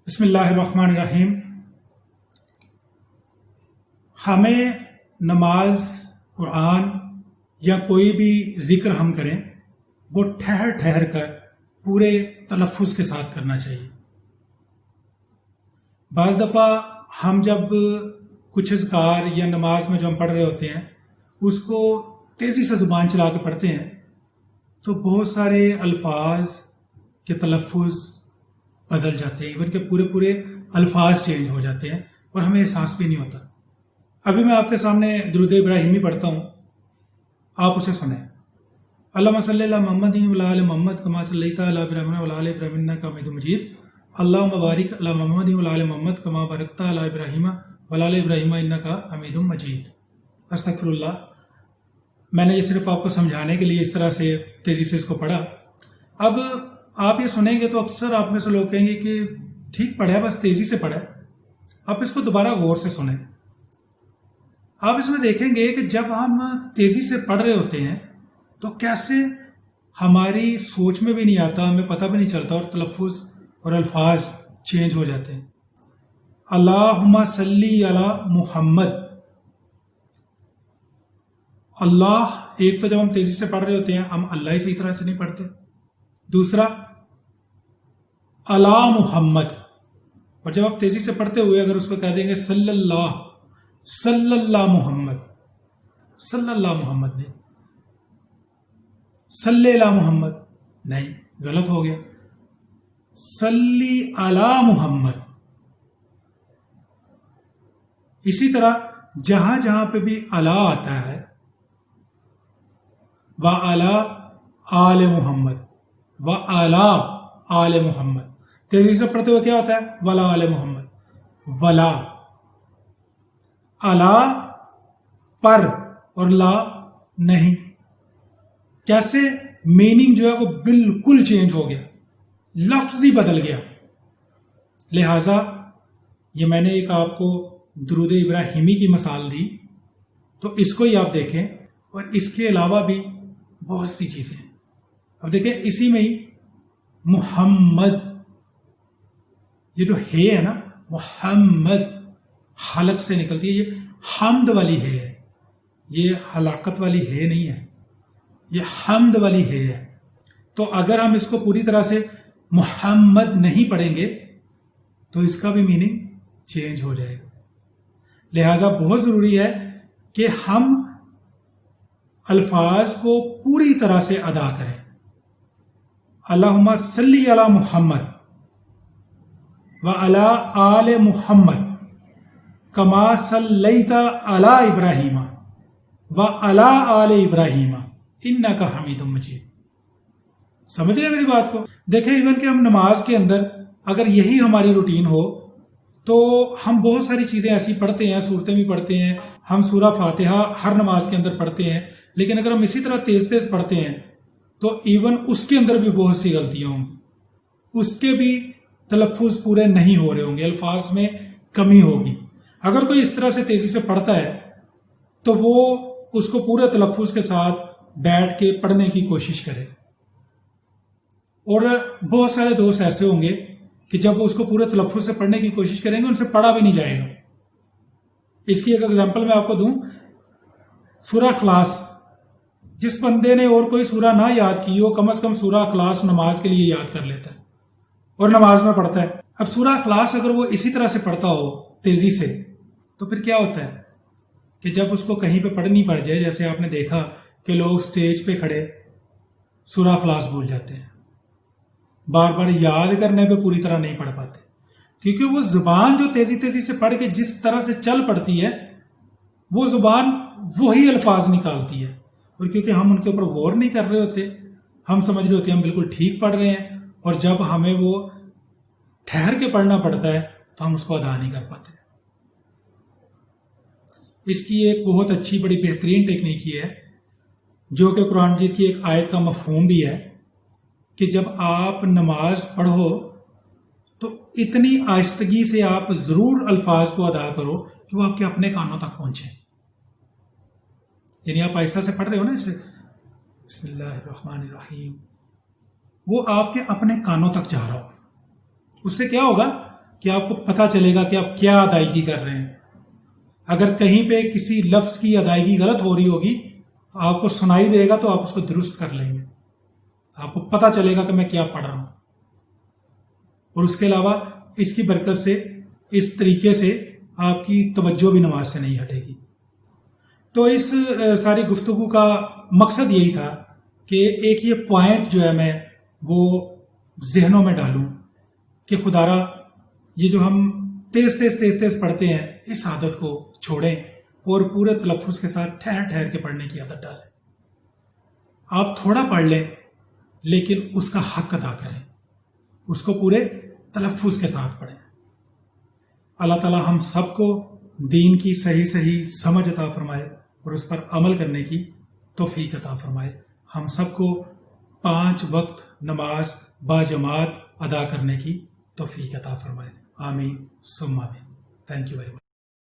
बिस्मिल्लाहिर्रहमानिर्रहीम। हमें नमाज, कुरान या कोई भी ज़िक्र हम करें वो ठहर ठहर कर पूरे तलफ़ुज़ के साथ करना चाहिए। बाज़ दफ़ा हम जब कुछ अज़कार या नमाज में जो हम पढ़ रहे होते हैं उसको तेज़ी से ज़ुबान चला के पढ़ते हैं तो बहुत सारे अल्फाज के तलफ़ुज़ बदल जाते हैं, इवन के पूरे पूरे अल्फाज चेंज हो जाते हैं और हमें एहसास भी नहीं होता। अभी मैं आपके सामने दुरूद इब्राहिमी पढ़ता हूँ, आप उसे सुने। अल्लाहुम्मा सल्ली अला मुहम्मद व अला आलि मुहम्मद कमा सल्लैता अला इब्राहीम व अला आलि इब्राहीम इन्नका हमीदुम मजीद। अल्लाहुम्मा बारिक अला मुहम्मद व अला आलि मुहम्मद कमा बारकता अला इब्राहीम व अला आलि इब्राहीम इन्नका हमीदुम मजीद। अस्तगफिरुल्लाह। मैंने ये सिर्फ आपको समझाने के लिए इस तरह से तेज़ी से इसको पढ़ा। अब आप ये सुनेंगे तो अक्सर आप में से लोग कहेंगे कि ठीक पढ़ा है, बस तेज़ी से पढ़ा है। आप इसको दोबारा गौर से सुने। आप इसमें देखेंगे कि जब हम तेज़ी से पढ़ रहे होते हैं तो कैसे हमारी सोच में भी नहीं आता, हमें पता भी नहीं चलता और तलफ़ुज़ और अल्फाज चेंज हो जाते हैं। अल्लाहुम्मा सल्ली अला मुहम्मद। अल्लाह, एक तो जब हम तेज़ी से पढ़ रहे होते हैं हम अल्लाह ही सही तरह से नहीं पढ़ते। दूसरा अला मुहम्मद, और जब आप तेजी से पढ़ते हुए अगर उसको कह देंगे सल्लल्लाह मुहम्मद, सल्लल्लाह मुहम्मद नहीं, सल्लेला मुहम्मद नहीं, गलत हो गया। सल्ली अला मुहम्मद। इसी तरह जहां जहां पे भी अला आता है व अला आले मोहम्मद, व अला आले मोहम्मद, तेजी से पढ़ते हुए क्या होता है? वला आले मोहम्मद, वला, अला पर और ला नहीं। कैसे मीनिंग जो है वो बिल्कुल चेंज हो गया, लफ्ज ही बदल गया। लिहाजा ये मैंने एक आपको दुरूद इब्राहिमी की मिसाल दी, तो इसको ही आप देखें और इसके अलावा भी बहुत सी चीजें। अब देखें इसी में ही मुहम्मद, ये जो हे है ना, मुहम्मद हलक से निकलती है, ये हम्द वाली हे है, ये हलाकत वाली हे नहीं है, ये हम्द वाली हे है। तो अगर हम इसको पूरी तरह से मुहम्मद नहीं पढ़ेंगे तो इसका भी मीनिंग चेंज हो जाएगा। लिहाजा बहुत जरूरी है कि हम अल्फाज को पूरी तरह से अदा करें। अल्लाहुम्मा सल्ली अला मुहम्मद व अला आले मुहम्मद कमा सल्लैता अला इब्राहीम व अला आले इब्राहीम इन्नका हमीदुम मजीद। समझ रहे हैं मेरी बात को? देखें, इवन कि हम नमाज के अंदर अगर यही हमारी रूटीन हो तो हम बहुत सारी चीज़ें ऐसी पढ़ते हैं, सूरतें भी पढ़ते हैं, हम सूरा फातिहा हर नमाज के अंदर पढ़ते हैं, लेकिन अगर हम इसी तरह तेज तेज पढ़ते हैं तो इवन उसके अंदर भी बहुत सी गलतियां होंगी, उसके भी तलफ़ुज़ पूरे नहीं हो रहे होंगे, अल्फाज में कमी होगी। अगर कोई इस तरह से तेजी से पढ़ता है तो वो उसको पूरे तलफ़ुज़ के साथ बैठ के पढ़ने की कोशिश करे। और बहुत सारे दोस्त ऐसे होंगे कि जब वो उसको पूरे तलफ़ुज़ से पढ़ने की कोशिश करेंगे उनसे पढ़ा भी नहीं जाएगा। इसकी एक एग्जाम्पल मैं आपको दूं, सूरा इखलास, जिस बंदे ने और कोई सूरा ना याद की हो, कम से कम सूरा इखलास नमाज के लिए याद कर लेता है और नमाज में पढ़ता है। अब सूरा इखलास अगर वो इसी तरह से पढ़ता हो तेजी से तो फिर क्या होता है कि जब उसको कहीं पे पढ़नी पड़ जाए, जैसे आपने देखा कि लोग स्टेज पे खड़े सूरा इखलास भूल जाते हैं, बार बार याद करने पे पूरी तरह नहीं पढ़ पाते, क्योंकि वो जुबान जो तेजी तेजी से पढ़ के जिस तरह से चल पड़ती है वो जुबान वही अल्फाज निकालती है, और क्योंकि हम उनके ऊपर गौर नहीं कर रहे होते, हम समझ रहे होते हैं हम बिल्कुल ठीक पढ़ रहे हैं, और जब हमें वो ठहर के पढ़ना पड़ता है तो हम उसको अदा नहीं कर पाते। इसकी एक बहुत अच्छी बड़ी बेहतरीन टेक्निक ये है, जो कि कुरान मजीद की एक आयत का मफहूम भी है, कि जब आप नमाज पढ़ो तो इतनी आहिस्तगी से आप जरूर अल्फाज को अदा करो कि वो आपके अपने कानों तक पहुंचे। यानी आप आहिस्ता से पढ़ रहे हो ना, इसे बिस्मिल्लाहिर्रहमानिर्रहीम, वो आपके अपने कानों तक जा रहा हो। उससे क्या होगा کہ آپ کو پتہ چلے گا کہ آپ کیا ادائیگی کر رہے ہیں. اگر کہیں پہ کسی لفظ کی ادائیگی غلط ہو رہی ہوگی تو آپ کو سنائی دے گا تو آپ اس کو درست کر لیں گے. آپ کو پتہ چلے گا کہ میں کیا پڑھ رہا ہوں. اور اس کے علاوہ اس کی برکت سے اس طریقے سے آپ کی توجہ بھی نماز سے نہیں ہٹے گی. تو اس ساری گفتگو کا مقصد یہی تھا کہ ایک یہ پوائنٹ جو ہے میں وہ ذہنوں میں ڈالوں کہ خدا را یہ جو ہم تیز پڑھتے ہیں اس عادت کو چھوڑیں اور پورے تلفظ کے ساتھ ٹھہر ٹھہر کے پڑھنے کی عادت ڈالیں. آپ تھوڑا پڑھ لیں لیکن اس کا حق ادا کریں, اس کو پورے تلفظ کے ساتھ پڑھیں. اللہ تعالی ہم سب کو دین کی صحیح سمجھ عطا فرمائے اور اس پر عمل کرنے کی توفیق عطا فرمائے. ہم سب کو 5 وقت نماز باجماعت ادا کرنے کی توفیق عطا فرمائے. آمین ثم آمین. Thank you very much.